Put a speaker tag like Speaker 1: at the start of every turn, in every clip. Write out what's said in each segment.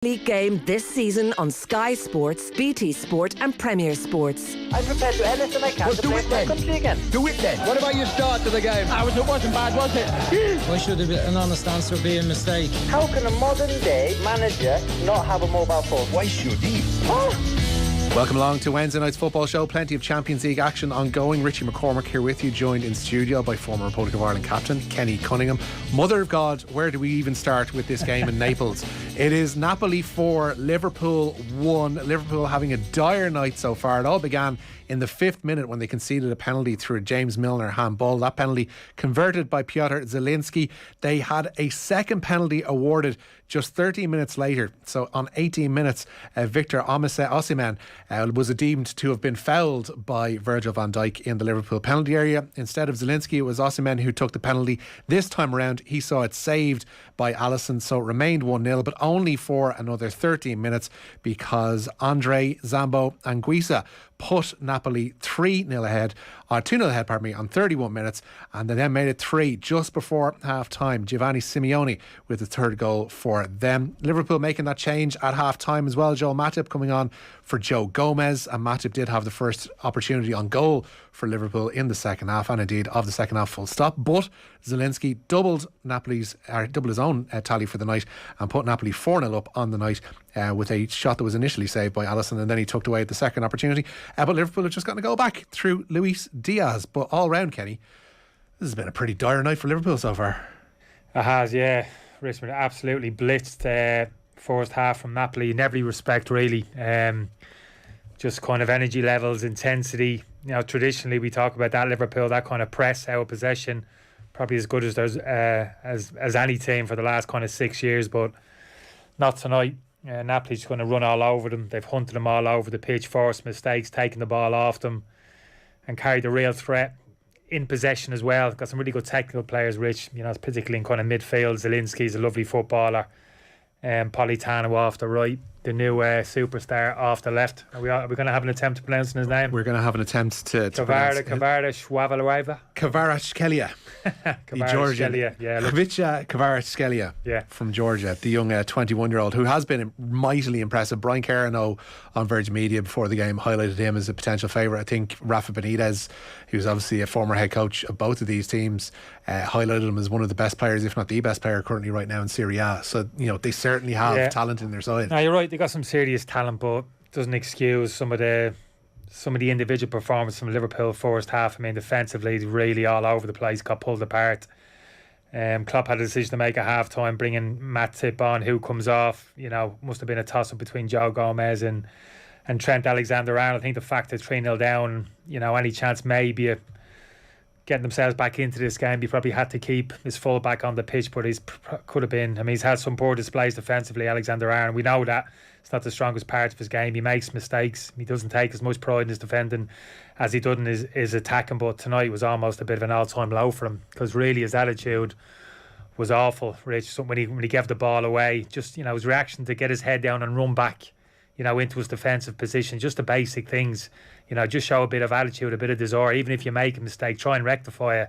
Speaker 1: League game this season on Sky Sports, BT Sport and Premier Sports.
Speaker 2: I'm prepared to do anything I can to play for my country again.
Speaker 3: Do it then. What about your start to the game?
Speaker 2: It wasn't bad, was it?
Speaker 4: Why should there be an honest answer be a mistake?
Speaker 2: How can a modern day manager not have a mobile phone?
Speaker 3: Why should he?
Speaker 5: Welcome along to Wednesday night's football show. Plenty of Champions League action ongoing. Richie McCormack here with you, joined in studio by former Republic of Ireland captain Kenny Cunningham. Mother of God, where do we even start with this game in Naples? It is Napoli 4, Liverpool 1. Liverpool having a dire night so far. It all began in the 5th minute when they conceded a penalty through a James Milner handball. That penalty converted by Piotr Zielinski. They had a second penalty awarded just 13 minutes later. So on 18 minutes, Victor Osimhen was deemed to have been fouled by Virgil van Dijk in the Liverpool penalty area. Instead of Zielinski, it was Osimhen who took the penalty. This time around, he saw it saved by Alisson, so it remained 1-0, but only for another 13 minutes because Andre Zambo Anguissa put Napoli 3-0 ahead, or 2-0 ahead, on 31 minutes, and they then made it 3 just before half-time. Giovanni Simeone with the third goal for them. Liverpool making that change at half-time as well. Joel Matip coming on for Joe Gomez, and Matip did have the first opportunity on goal for Liverpool in the second half, and indeed of the second half full stop. But Zielinski doubled his own tally for the night and put Napoli 4-0 up on the night with a shot that was initially saved by Alisson, and then he tucked away at the second opportunity. But Liverpool have just gotten to go back through Luis Diaz. But all round, Kenny, this has been a pretty dire night for Liverpool so far.
Speaker 6: It has, yeah. Richmond absolutely blitzed first half from Napoli in every respect, really. Just kind of energy levels, intensity. You know, traditionally we talk about that Liverpool, that kind of press out of possession, probably as good as there's as any team for the last kind of 6 years, but not tonight. Napoli's going to run all over them. They've hunted them all over the pitch, forced mistakes, taken the ball off them, and carried a real threat in possession as well. Got some really good technical players, Rich. You know, particularly in kind of midfield. Zielinski's a lovely footballer. Politano off the right. The new superstar off the left. Are we going to have an attempt to pronounce his name?
Speaker 5: We're going to have an attempt to pronounce it.
Speaker 6: Kvaratskhelia.
Speaker 5: Georgian. Khvicha Kvaratskhelia from Georgia, the young 21-year-old who has been mightily impressive. Brian Carano on Virgin Media before the game highlighted him as a potential favourite. I think Rafa Benitez, who's obviously a former head coach of both of these teams, highlighted him as one of the best players, if not the best player currently right now in Serie A. So, you know, they certainly have talent in their side.
Speaker 6: No, you're right. They got some serious talent, but doesn't excuse some of the individual performance from Liverpool first half. I mean, defensively, really all over the place, got pulled apart. Klopp had a decision to make at half time, bringing Matip on, who comes off. You know, must have been a toss up between Joe Gomez and Trent Alexander-Arnold. I think the fact that 3-0 down, you know, any chance maybe of getting themselves back into this game, he probably had to keep his full back on the pitch, but he's had some poor displays defensively, Alexander-Arnold. We know that it's not the strongest part of his game. He makes mistakes. He doesn't take as much pride in his defending as he does in his attacking, but tonight was almost a bit of an all-time low for him, because really his attitude was awful, Rich. When he gave the ball away, just, you know, his reaction to get his head down and run back, you know, into his defensive position, just the basic things, you know, just show a bit of attitude, a bit of desire. Even if you make a mistake, try and rectify it.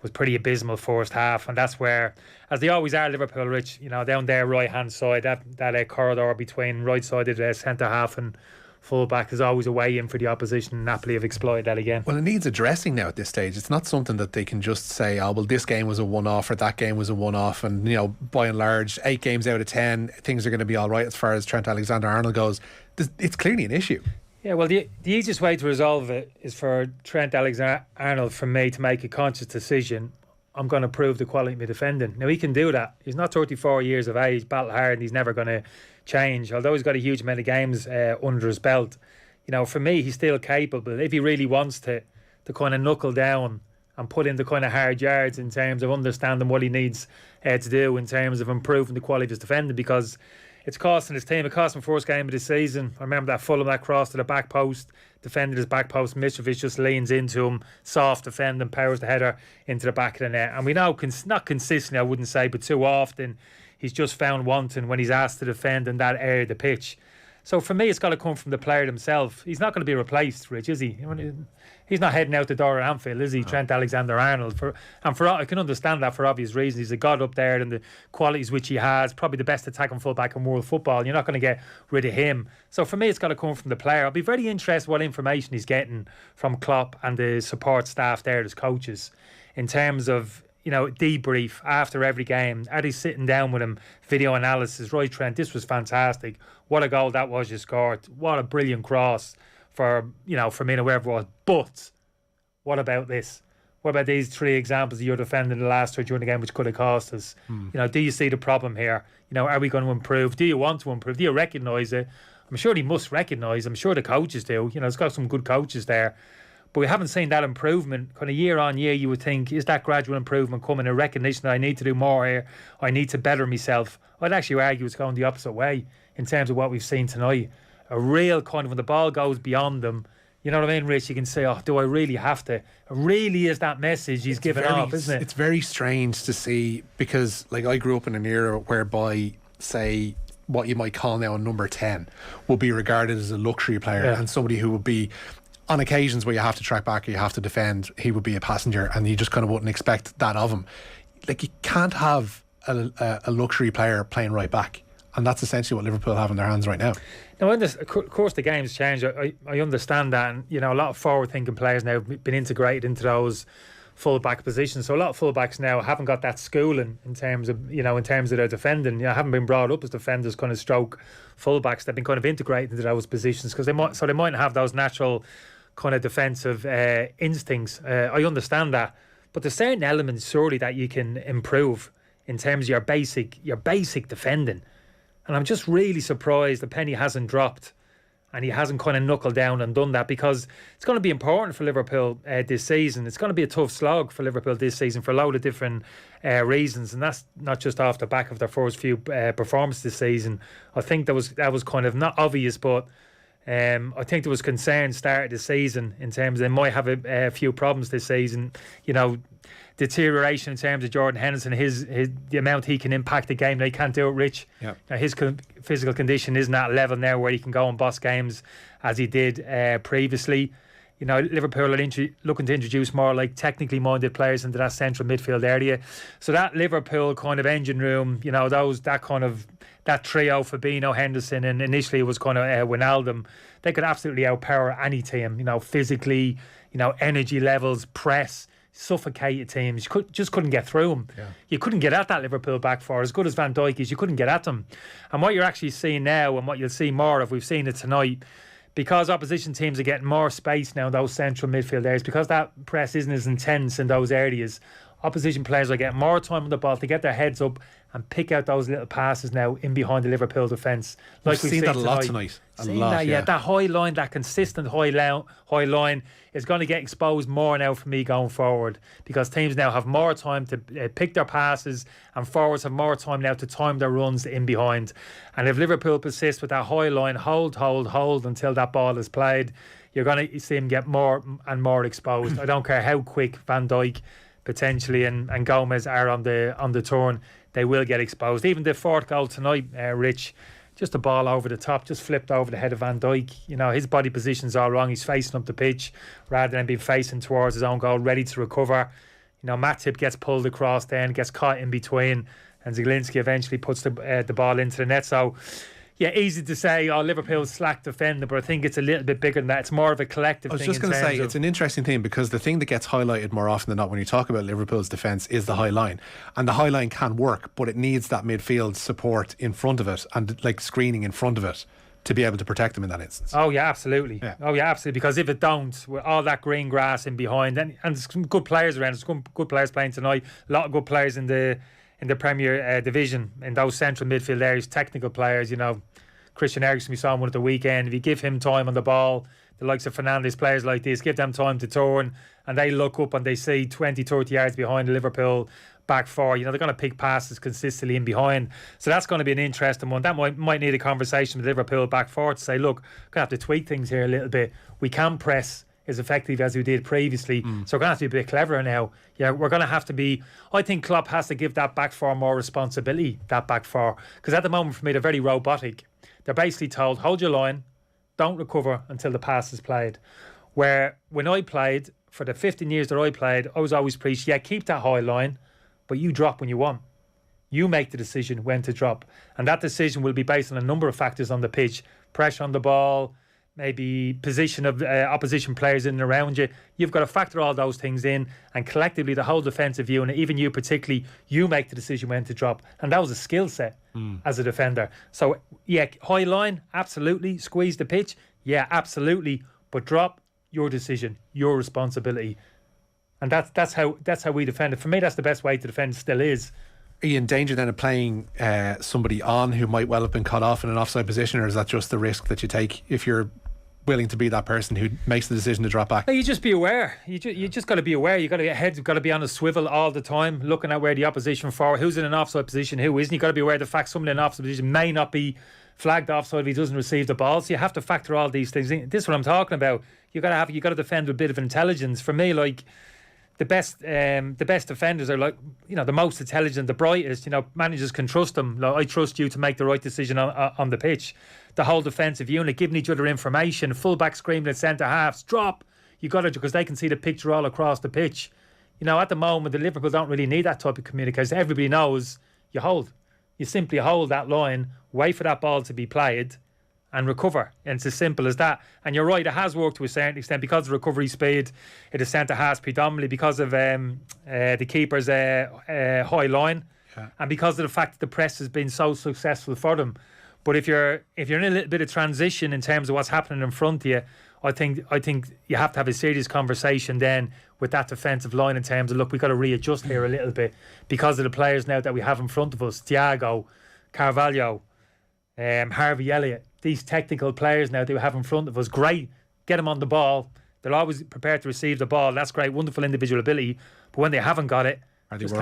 Speaker 6: Was pretty abysmal first half, and that's where, as they always are, Liverpool, Rich, you know, down their right hand side, that corridor between right sided centre half and full back is always a way in for the opposition. Napoli have exploited that again.
Speaker 5: Well, it needs addressing now at this stage. It's not something that they can just say, oh well, this game was a one-off or that game was a one-off, and, you know, by and large 8 games out of 10 things are going to be alright as far as Trent Alexander-Arnold goes. It's clearly an issue.
Speaker 6: Yeah, well, the easiest way to resolve it is for Trent Alexander-Arnold, for me, to make a conscious decision. I'm going to prove the quality of my defending. Now, he can do that. He's not 34 years of age, battle hard, and he's never going to change. Although he's got a huge amount of games under his belt, you know, for me, he's still capable, if he really wants to kind of knuckle down and put in the kind of hard yards in terms of understanding what he needs to do in terms of improving the quality of his defending, because it's costing his team. It cost him first game of the season. I remember that Fulham, that cross to the back post, defended his back post. Mitrovic just leans into him, soft defending, powers the header into the back of the net. And we know, not consistently, I wouldn't say, but too often, he's just found wanting when he's asked to defend in that area of the pitch. So for me, it's got to come from the player himself. He's not going to be replaced, Rich, is he? He's not heading out the door at Anfield, is he? No. Trent Alexander-Arnold. I can understand that for obvious reasons. He's a god up there, and the qualities which he has, probably the best attacking fullback in world football. You're not going to get rid of him. So for me, it's got to come from the player. I'll be very interested what information he's getting from Klopp and the support staff there as coaches in terms of, debrief after every game. Are they sitting down with him, video analysis? Right, Trent, this was fantastic. What a goal that was you scored. What a brilliant cross for me or wherever it was. But what about this? What about these 3 examples of your defending the last 3 during the game which could have cost us? Do you see the problem here? Are we going to improve? Do you want to improve? Do you recognise it? I'm sure he must recognise. I'm sure the coaches do. It's got some good coaches there. But we haven't seen that improvement. Kind of year on year, you would think, is that gradual improvement coming? A recognition that I need to do more here. I need to better myself. I'd actually argue it's going the opposite way in terms of what we've seen tonight. A real kind of, when the ball goes beyond them, you know what I mean, Rich? You can say, do I really have to? It really is that message he's giving off, isn't it?
Speaker 5: It's very strange to see because, I grew up in an era whereby, say, what you might call now a number 10 will be regarded as a luxury player and somebody who would be, on occasions where you have to track back or you have to defend, he would be a passenger, and you just kind of wouldn't expect that of him. You can't have a luxury player playing right back, and that's essentially what Liverpool have in their hands right now.
Speaker 6: Now, of course, the game's changed. I understand that, and a lot of forward-thinking players now have been integrated into those full-back positions. So a lot of full-backs now haven't got that schooling in terms of their defending. Haven't been brought up as defenders, kind of stroke full-backs. They've been kind of integrated into those positions because they might have those natural kind of defensive instincts. I understand that, but there's certain elements surely that you can improve in terms of your basic defending. And I'm just really surprised the penny hasn't dropped and he hasn't kind of knuckled down and done that, because it's going to be important for Liverpool this season. It's going to be a tough slog for Liverpool this season for a load of different reasons, and that's not just off the back of their first few performances this season. I think that was kind of not obvious, but I think there was concern start of the season in terms of they might have a few problems this season. Deterioration in terms of Jordan Henderson, the amount he can impact the game. They can't do it, Rich. Yeah. Now, his physical condition isn't at a level now where he can go and boss games as he did previously. Liverpool are looking to introduce more technically minded players into that central midfield area. So that Liverpool kind of engine room, that trio, Fabinho, Henderson, and initially it was kind of Wijnaldum, they could absolutely outpower any team. Physically, energy levels, press, suffocated teams. You just couldn't get through them. Yeah. You couldn't get at that Liverpool back four. As good as Van Dijk is, you couldn't get at them. And what you're actually seeing now, and what you'll see more of, we've seen it tonight, because opposition teams are getting more space now in those central midfield areas, because that press isn't as intense in those areas, opposition players are getting more time on the ball to get their heads up and pick out those little passes now in behind the Liverpool defence.
Speaker 5: We've seen that a lot tonight.
Speaker 6: That high line, that consistent high line is going to get exposed more now for me going forward, because teams now have more time to pick their passes, and forwards have more time now to time their runs in behind. And if Liverpool persist with that high line, hold until that ball is played, you're going to see them get more and more exposed. I don't care how quick Van Dijk potentially and Gomez are on the turn, they will get exposed. Even the fourth goal tonight, Rich, just a ball over the top, just flipped over the head of Van Dijk. His body position's all wrong. He's facing up the pitch rather than being facing towards his own goal, ready to recover. Matip gets pulled across then, gets caught in between, and Zielinski eventually puts the ball into the net. So yeah, easy to say, Liverpool's slack defending, but I think it's a little bit bigger than that. It's more of a collective thing.
Speaker 5: I was just going to say, it's an interesting thing, because the thing that gets highlighted more often than not when you talk about Liverpool's defence is the high line. And the high line can work, but it needs that midfield support in front of it and screening in front of it to be able to protect them in that instance.
Speaker 6: Oh yeah, absolutely. Yeah. Oh yeah, absolutely. Because if it don't, with all that green grass in behind, and there's some good players around, there's some good players playing tonight, a lot of good players in the Premier Division, in those central midfield areas, technical players, Christian Eriksen, we saw him one at the weekend. If you give him time on the ball, the likes of Fernandes, players like this, give them time to turn, and they look up and they see 20, 30 yards behind the Liverpool back four. They're going to pick passes consistently in behind. So that's going to be an interesting one. That might need a conversation with Liverpool back four to say, look, we're going to have to tweak things here a little bit. We can press as effective as we did previously, so we're going to have to be a bit cleverer now. Yeah, we're going to have to be, I think Klopp has to give that back four more responsibility, that back four, because at the moment for me they're very robotic. they're basically told, hold your line, don't recover until the pass is played. Where when I played, for the 15 years that I played, I was always preached, keep that high line, but you drop when you want. You make the decision when to drop. And that decision will be based on a number of factors on the pitch. Pressure on the ball, maybe position of opposition players in and around you. You've got to factor all those things in, and collectively the whole defensive unit, even you particularly, you make the decision when to drop. And that was a skill set as a defender. So high line, absolutely. Squeeze the pitch, absolutely. But drop, your decision, your responsibility. And that's how we defend it. For me, that's the best way to defend, still is.
Speaker 5: Are you in danger then of playing somebody on who might well have been cut off in an offside position, or is that just the risk that you take if you're willing to be that person who makes the decision to drop back?
Speaker 6: You just be aware. You just got to be aware. You got to get heads. Got to be on a swivel all the time, looking at where the opposition forward, who's in an offside position, who isn't. You got to be aware of the fact someone in an offside position may not be flagged offside if he doesn't receive the ball. So you have to factor all these things in. This is what I'm talking about. You got to defend with a bit of intelligence. For me, like, the best defenders are like, the most intelligent, the brightest. Managers can trust them. Like, I trust you to make the right decision on the pitch. The whole defensive unit giving each other information. Fullback screaming at centre halves, drop. You got to, because they can see the picture all across the pitch. At the moment, the Liverpool don't really need that type of communication. Everybody knows you hold. You simply hold that line, wait for that ball to be played, and recover. And it's as simple as that. And you're right, it has worked to a certain extent because of recovery speed. It is centre halves predominantly because of the keeper's high line, and because of the fact that the press has been so successful for them. But if you're in a little bit of transition in terms of what's happening in front of you, I think you have to have a serious conversation then with that defensive line in terms of, look, we've got to readjust here a little bit because of the players now that we have in front of us. Thiago, Carvalho, Harvey Elliott, these technical players now that we have in front of us. Great, get them on the ball. They're always prepared to receive the ball. That's great, wonderful individual ability. But when they haven't got it, just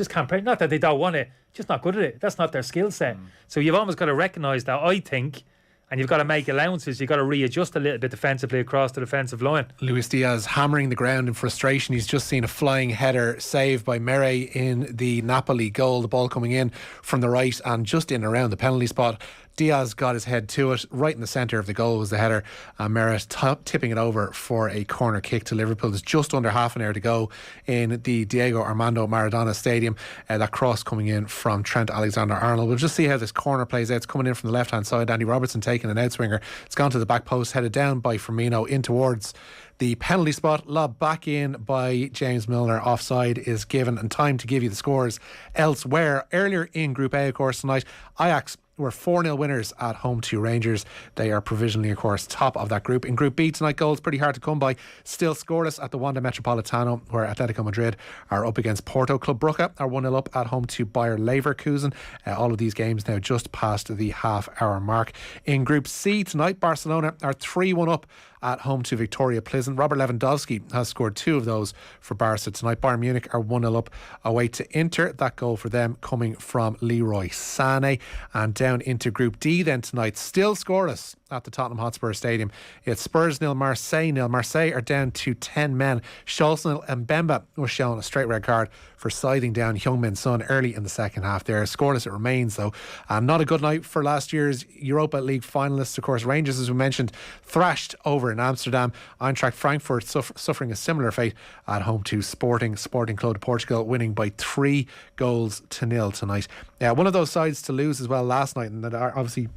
Speaker 6: can't play. Not that they don't want it, just not good at it. That's not their skill set. So you've almost got to recognise that, I think, and you've got to make allowances. You've got to readjust a little bit defensively across the defensive line.
Speaker 5: Luis Diaz hammering the ground in frustration. He's just seen a flying header saved by Mere in the Napoli goal. The ball coming in from the right and just in around the penalty spot. Diaz got his head to it. Right in the centre of the goal was the header. Mere tipping it over for a corner kick to Liverpool. There's just under half an hour to go in the Diego Armando Maradona Stadium. That cross coming in from Trent Alexander-Arnold. We'll just see how this corner plays out. It's coming in from the left hand side. Andy Robertson taking an outswinger. It's gone to the back post, headed down by Firmino in towards the penalty spot. Lob back in by James Milner. Offside is given, and time to give you the scores elsewhere. Earlier in Group A, of course, tonight, Ajax were 4-0 winners at home to Rangers. They are provisionally, of course, top of that group. In Group B tonight, goals pretty hard to come by. Still scoreless at the Wanda Metropolitano, where Atletico Madrid are up against Porto. Club Brugge are 1-0 up at home to Bayer Leverkusen. All of these games now just past the half-hour mark. In Group C tonight, Barcelona are 3-1 up at home to Victoria Pleasant. Robert Lewandowski has scored 2 of those for Barca tonight. Bayern Munich are 1-0 up away to Inter. That goal for them coming from Leroy Sané. And down into Group D then tonight, still scoreless at the Tottenham Hotspur Stadium. It's Spurs 0, Marseille 0. Marseille are down to 10 men. Scholz and Mbemba was shown a straight red card for siding down Heung-min Son early in the second half there. Scoreless it remains though. Not a good night for last year's Europa League finalists. Of course, Rangers, as we mentioned, thrashed over in Amsterdam. Eintracht Frankfurt suffering a similar fate at home to Sporting Club de Portugal, winning by 3-0 tonight. One of those sides to lose as well last night, and that are obviously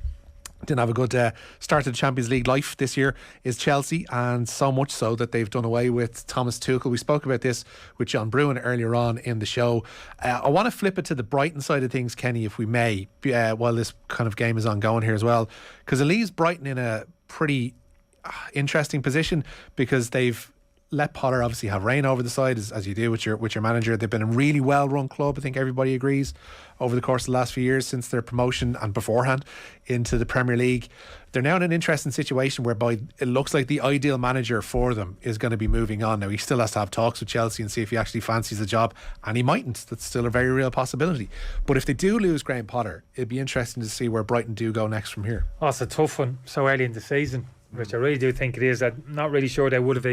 Speaker 5: didn't have a good start to the Champions League life this year, is Chelsea, and so much so that they've done away with Thomas Tuchel. We spoke about this with John Bruin earlier on in the show. I want to flip it to the Brighton side of things, Kenny, if we may, while this kind of game is ongoing here as well, because it leaves Brighton in a pretty interesting position, because they've let Potter obviously have reign over the side, as you do with your manager. They've been a really well run club, I think everybody agrees, over the course of the last few years since their promotion and beforehand into the Premier League. They're now in an interesting situation whereby it looks like the ideal manager for them is going to be moving on. Now he still has to have talks with Chelsea and see if he actually fancies the job, and he mightn't. That's still a very real possibility. But if they do lose Graham Potter, it'd be interesting to see where Brighton do go next from here.
Speaker 6: It's a tough one so early in the season, which I really do think it is. I'm not really sure they would have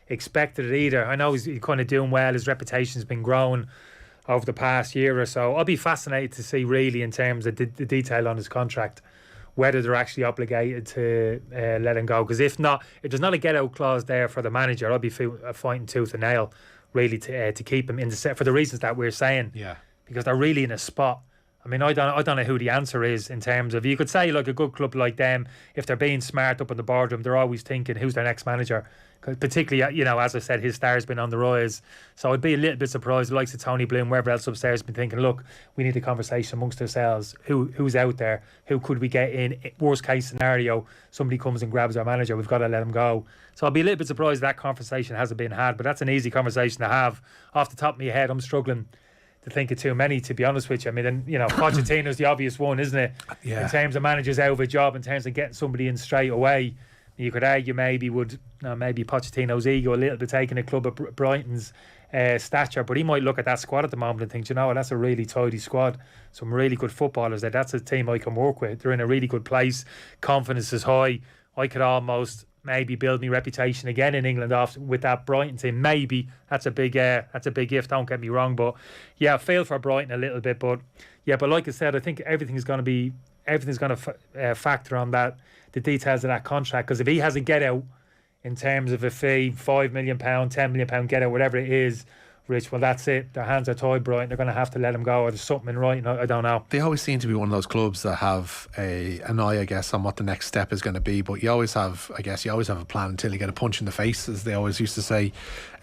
Speaker 6: expected it either. I know he's kind of doing well. His reputation's been growing over the past year or so. I'll be fascinated to see really in terms of the detail on his contract, whether they're actually obligated to let him go. Because if there's not a get-out clause there for the manager, I'll be fighting tooth and nail, really, to keep him in the set for the reasons that we're saying.
Speaker 5: Yeah.
Speaker 6: Because they're really in a spot. I mean, I don't know who the answer is in terms of, you could say like a good club like them, if they're being smart up in the boardroom, they're always thinking who's their next manager. Particularly, as I said, his star's been on the rise. So I'd be a little bit surprised, the likes of Tony Bloom, wherever else upstairs, been thinking, look, we need a conversation amongst ourselves. Who's out there? Who could we get in? Worst case scenario, somebody comes and grabs our manager. We've got to let him go. So I'll be a little bit surprised that conversation hasn't been had. But that's an easy conversation to have. Off the top of my head, I'm struggling to think of too many, to be honest with you. I mean, Pochettino's the obvious one, isn't it?
Speaker 5: Yeah.
Speaker 6: In terms of managers out of a job, in terms of getting somebody in straight away, you could argue maybe Pochettino's ego a little bit taking a club of Brighton's stature, but he might look at that squad at the moment and think, that's a really tidy squad, some really good footballers there. That's a team I can work with. They're in a really good place. Confidence is high. I could almost maybe build my reputation again in England with that Brighton team. Maybe that's a big if. Don't get me wrong, but yeah, I feel for Brighton a little bit. But yeah, but like I said, I think everything's going to factor on that, the details of that contract. Because if he has a get out in terms of a fee, £5 million, £10 million get out, whatever it is, Rich, well, that's it. Their hands are tied, Brighton. They're going to have to let him go, or there's something in writing. I don't know.
Speaker 5: They always seem to be one of those clubs that have an eye, I guess, on what the next step is going to be. But you always have a plan until you get a punch in the face, as they always used to say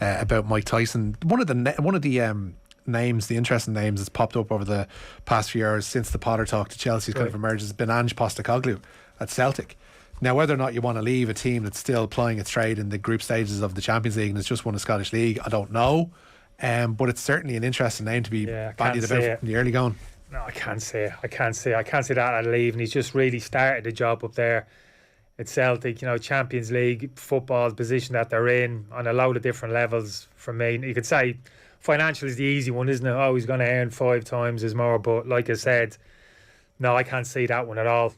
Speaker 5: about Mike Tyson. One of the names, the interesting names that's popped up over the past few years since the Potter talk to Chelsea's kind of emerged has been Ange Postecoglou at Celtic. Now, whether or not you want to leave a team that's still plying its trade in the group stages of the Champions League and has just won a Scottish League, I don't know. But it's certainly an interesting name to be bandied about in the early going.
Speaker 6: No, I can't say that I'd leave. And he's just really started the job up there at Celtic. Champions League football position that they're in on a load of different levels. For me, you could say financial is the easy one, isn't it? Oh, he's going to earn 5 times as more. But like I said, no, I can't see that one at all.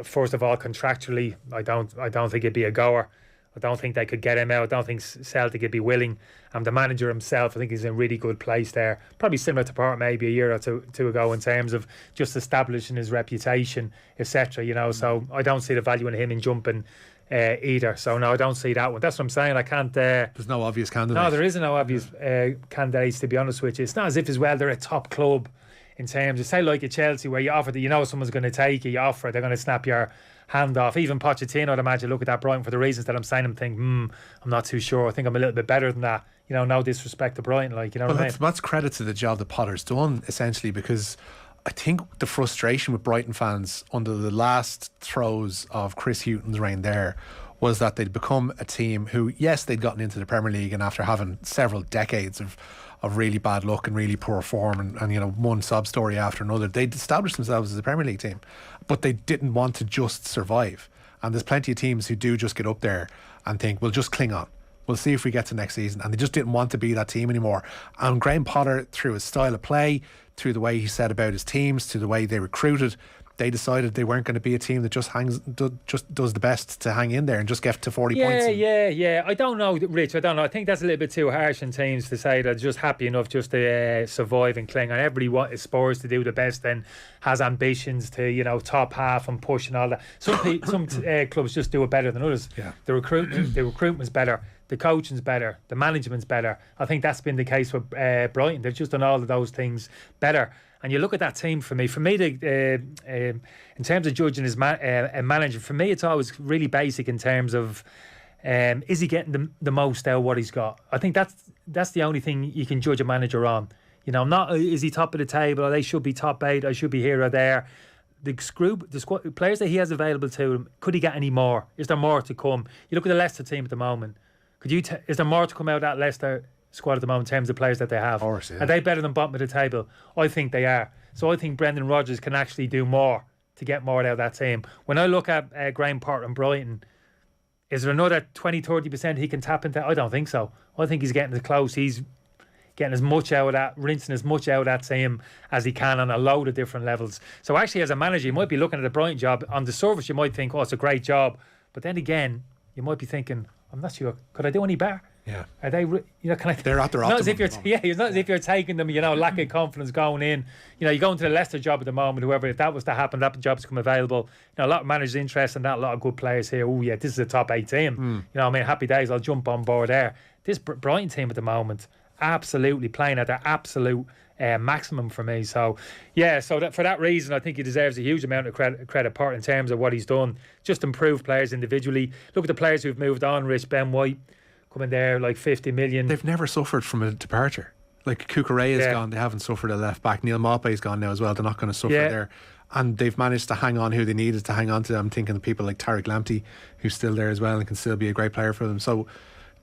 Speaker 6: First of all, contractually, I don't think it'd be a goer. I don't think they could get him out. I don't think Celtic would be willing. The manager himself, I think he's in a really good place there. Probably similar to Part maybe a year or two ago in terms of just establishing his reputation, etc. So I don't see the value in him in jumping either. So no, I don't see that one. That's what I'm saying. I can't.
Speaker 5: There's no obvious candidate.
Speaker 6: No, there isn't no obvious candidates, to be honest with you. It's not as if as well they're a top club in terms of, say, like a Chelsea where you offer someone's going to take it, you offer, they're going to snap your hand off. Even Pochettino, I'd imagine, look at that Brighton for the reasons that I'm saying, I'm thinking, I'm not too sure. I think I'm a little bit better than that. No disrespect to Brighton, what I mean?
Speaker 5: That's credit to the job that Potter's done, essentially, because I think the frustration with Brighton fans under the last throes of Chris Hughton's reign there was that they'd become a team who, yes, they'd gotten into the Premier League, and after having several decades of really bad luck and really poor form and one sob story after another, they'd established themselves as a Premier League team, but they didn't want to just survive. And there's plenty of teams who do just get up there and think, we'll just cling on, we'll see if we get to next season, and they just didn't want to be that team anymore. And Graham Potter, through his style of play, through the way he said about his teams, to the way they recruited, they decided they weren't going to be a team that just does the best to hang in there and just get to 40 points.
Speaker 6: Yeah. I don't know, Rich. I don't know. I think that's a little bit too harsh on teams to say they're just happy enough just to survive and cling on. Everybody aspires to do the best and has ambitions to, top half and push and all that. Some clubs just do it better than others.
Speaker 5: Yeah.
Speaker 6: The recruitment's better. The coaching's better. The management's better. I think that's been the case with Brighton. They've just done all of those things better. And you look at that team, for me, in terms of judging his manager, for me, it's always really basic in terms of, is he getting the most out of what he's got? I think that's the only thing you can judge a manager on. Not is he top of the table, or they should be top 8, or should be here or there. The squad, players that he has available to him, could he get any more? Is there more to come? You look at the Leicester team at the moment. Is there more to come out of that Leicester squad at the moment in terms of players that they have?
Speaker 5: Of course, yeah.
Speaker 6: Are they better than bottom of the table? I think they are. So I think Brendan Rodgers can actually do more to get more out of that team. When I look at Graham Potter and Brighton, is there another 20-30% he can tap into? I don't think so. I think he's getting as close. He's getting as much out of that, rinsing as much out of that team as he can on a load of different levels. So actually, as a manager, you might be looking at the Brighton job. On the surface, you might think, it's a great job. But then again, you might be thinking, I'm not sure, could I do any better?
Speaker 5: Yeah.
Speaker 6: Are they, can I?
Speaker 5: They're at their
Speaker 6: not as if
Speaker 5: optimum
Speaker 6: you're, it's not as if you're taking them, lack of confidence going in. You go into the Leicester job at the moment, whoever, if that was to happen, that job's come available. A lot of managers interested in that, a lot of good players here. Oh, yeah, this is a top 8 team. Happy days, I'll jump on board there. This Brighton team at the moment, absolutely playing at their absolute maximum for me. So, yeah, for that reason, I think he deserves a huge amount of credit part in terms of what he's done. Just improved players individually. Look at the players who've moved on, Rich. Ben White coming there, like 50 million.
Speaker 5: They've never suffered from a departure. Like Cucurella's gone, they haven't suffered a left back. Neil Maupay's gone now as well. They're not going to suffer there. And they've managed to hang on who they needed to hang on to. I'm thinking of people like Tariq Lamptey, who's still there as well and can still be a great player for them. So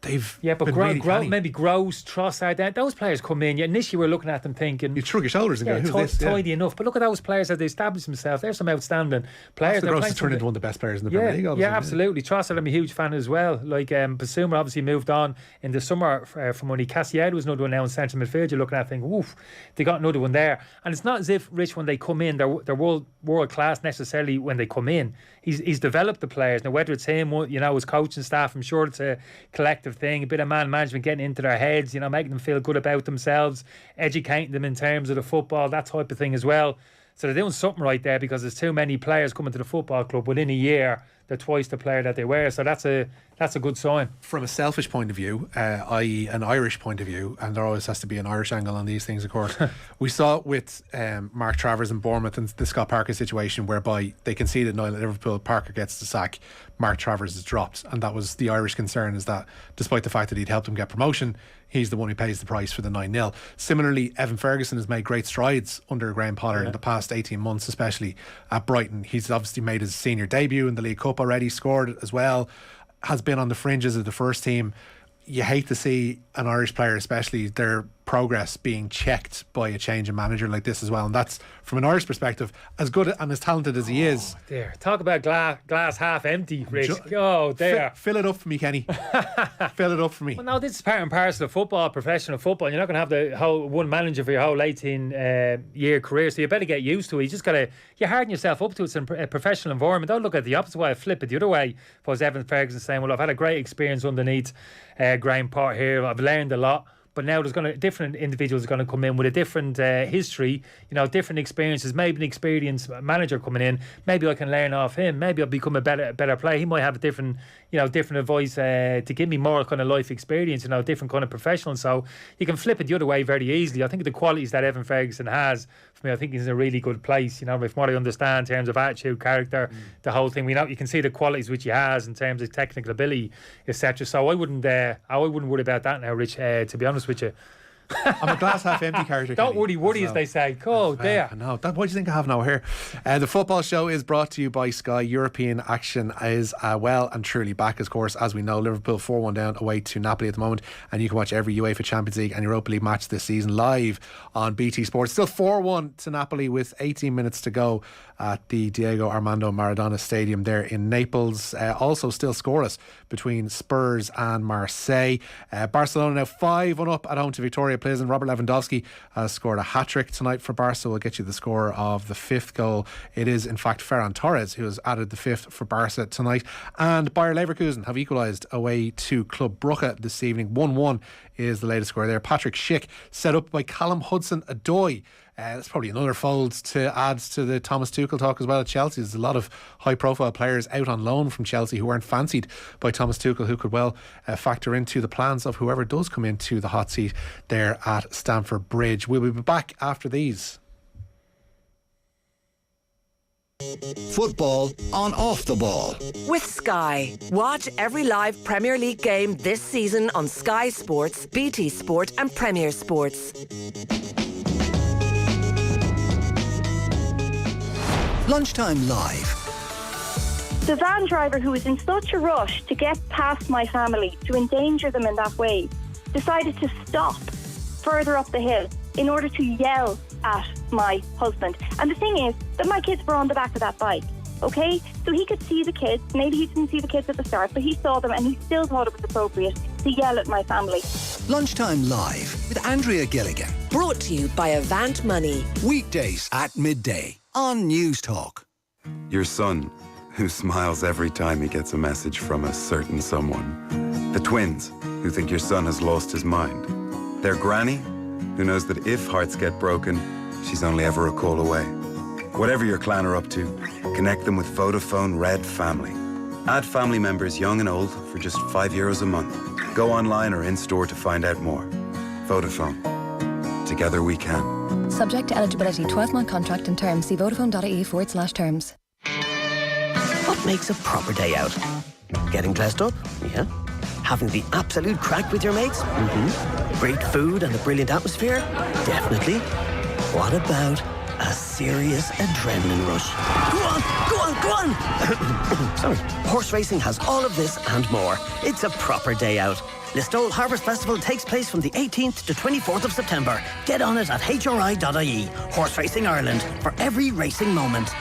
Speaker 5: they've
Speaker 6: maybe Gross, Trossard, those players come in. Initially we're looking at them thinking,
Speaker 5: you shrug your shoulders and go, who's this?
Speaker 6: Tidy enough. But look at those players as they establish themselves. They're some outstanding players.
Speaker 5: Gross has turned into one of the best players in the Premier League.
Speaker 6: Yeah, absolutely. Trossard, I'm a huge fan as well. Like Basuma obviously moved on in the summer from when Casillero was another one now in central midfield. You're looking at thinking, oof, they got another one there. And it's not as if, Rich, when they come in, they're world class necessarily when they come in. He's developed the players. Now, whether it's him, his coaching staff, I'm sure it's a collective thing, a bit of man management getting into their heads, making them feel good about themselves, educating them in terms of the football, that type of thing as well. So they're doing something right there, because there's too many players coming to the football club within a year. They're twice the player that they were. So that's a good sign.
Speaker 5: From a selfish point of view, i.e. an Irish point of view, and there always has to be an Irish angle on these things, of course. We saw it with Mark Travers and Bournemouth and the Scott Parker situation, whereby they conceded 9 at Liverpool, Parker gets the sack, Mark Travers is dropped. And that was the Irish concern, is that despite the fact that he'd helped them get promotion, he's the one who pays the price for the 9-0. Similarly, Evan Ferguson has made great strides under Graham Potter in the past 18 months, especially at Brighton. He's obviously made his senior debut in the League Cup already, scored as well, has been on the fringes of the first team. You hate to see an Irish player, especially their progress, being checked by a change in manager like this as well. And that's, from an Irish perspective, as good and as talented as he is.
Speaker 6: There, talk about glass half empty, Rich.
Speaker 5: Fill it up for me, Kenny. Fill it up for me.
Speaker 6: Well, no, this is part and parcel of football, professional football. You're not going to have the whole one manager for your whole 18-year career, so you better get used to it. You just got to, you harden yourself up to it. It's a professional environment. Don't look at the opposite way. Flip it the other way. If I was Evan Ferguson saying, well, I've had a great experience underneath Graham Potter here. I've learned a lot. But now there's different individuals going to come in with a different history, different experiences. Maybe an experienced manager coming in. Maybe I can learn off him. Maybe I'll become a better player. He might have a different advice to give me more kind of life experience. Different kind of professional. So you can flip it the other way very easily. I think the qualities that Evan Ferguson has, for me, I think he's in a really good place. From what I understand in terms of attitude, character, the whole thing. You can see the qualities which he has in terms of technical ability, etc. So I wouldn't worry about that now, Rich. To be honest with you.
Speaker 5: I'm a glass half empty character.
Speaker 6: Don't worry, as they say. Oh, there.
Speaker 5: I know. What do you think I have now here? The football show is brought to you by Sky. European action is well and truly back, of course. As we know, Liverpool 4-1 down away to Napoli at the moment, and you can watch every UEFA Champions League and Europa League match this season live on BT Sports. Still 4-1 to Napoli with 18 minutes to go at the Diego Armando Maradona Stadium there in Naples. Also still scoreless between Spurs and Marseille. Barcelona now 5-1 up at home to Victoria Pleasant. Robert Lewandowski has scored a hat-trick tonight for Barca. We'll get you the score of the 5th goal. It is in fact Ferran Torres who has added the 5th for Barca tonight. And Bayer Leverkusen have equalised away to Club Brugge this evening. 1-1 is the latest score there. Patrick Schick set up by Callum Hudson-Odoi. That's probably another fold to add to the Thomas Tuchel talk as well at Chelsea. There's a lot of high profile players out on loan from Chelsea who weren't fancied by Thomas Tuchel, who could well factor into the plans of whoever does come into the hot seat there at Stamford Bridge. We'll be back after these.
Speaker 3: Football on Off the Ball.
Speaker 1: With Sky. Watch every live Premier League game this season on Sky Sports, BT Sport and Premier Sports.
Speaker 3: Lunchtime Live.
Speaker 7: The van driver, who was in such a rush to get past my family, to endanger them in that way, decided to stop further up the hill in order to yell at my husband. And the thing is that my kids were on the back of that bike, okay? So he could see the kids. Maybe he didn't see the kids at the start, but he saw them and he still thought it was appropriate to yell at my family.
Speaker 3: Lunchtime Live with Andrea Gilligan.
Speaker 1: Brought to you by Avant Money.
Speaker 3: Weekdays at midday on News Talk.
Speaker 8: Your son, who smiles every time he gets a message from a certain someone. The twins, who think your son has lost his mind. Their granny, who knows that if hearts get broken, she's only ever a call away. Whatever your clan are up to, connect them with Vodafone Red Family. Add family members young and old for just €5 a month. Go online or in-store to find out more. Vodafone. Together we can.
Speaker 9: Subject to eligibility, 12-month contract and terms. See vodafone.ie/terms.
Speaker 10: What makes a proper day out? Getting dressed up? Yeah. Having the absolute crack with your mates? Mm-hmm. Great food and a brilliant atmosphere? Definitely. What about a serious adrenaline rush? Go on, go on, go on! Sorry. Horse racing has all of this and more. It's a proper day out. Listowel Harvest Festival takes place from the 18th to 24th of September. Get on it at hri.ie. Horse Racing Ireland, for every racing moment.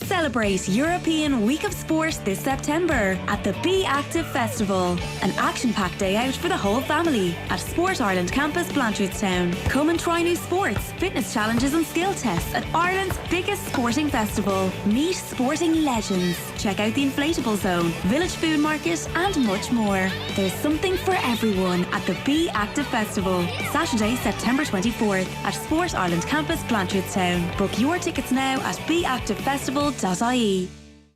Speaker 11: Celebrate European Week of Sport this September at the Be Active Festival. An action-packed day out for the whole family at Sport Ireland Campus, Blanchardstown. Come and try new sports, fitness challenges and skill tests at Ireland's biggest sporting festival. Meet sporting legends. Check out the Inflatable Zone, Village Food Market and much more. There's something for everyone at the Be Active Festival. Saturday, September 24th at Sport Ireland Campus, Blanchardstown. Book your tickets now at beactivefestival.ie.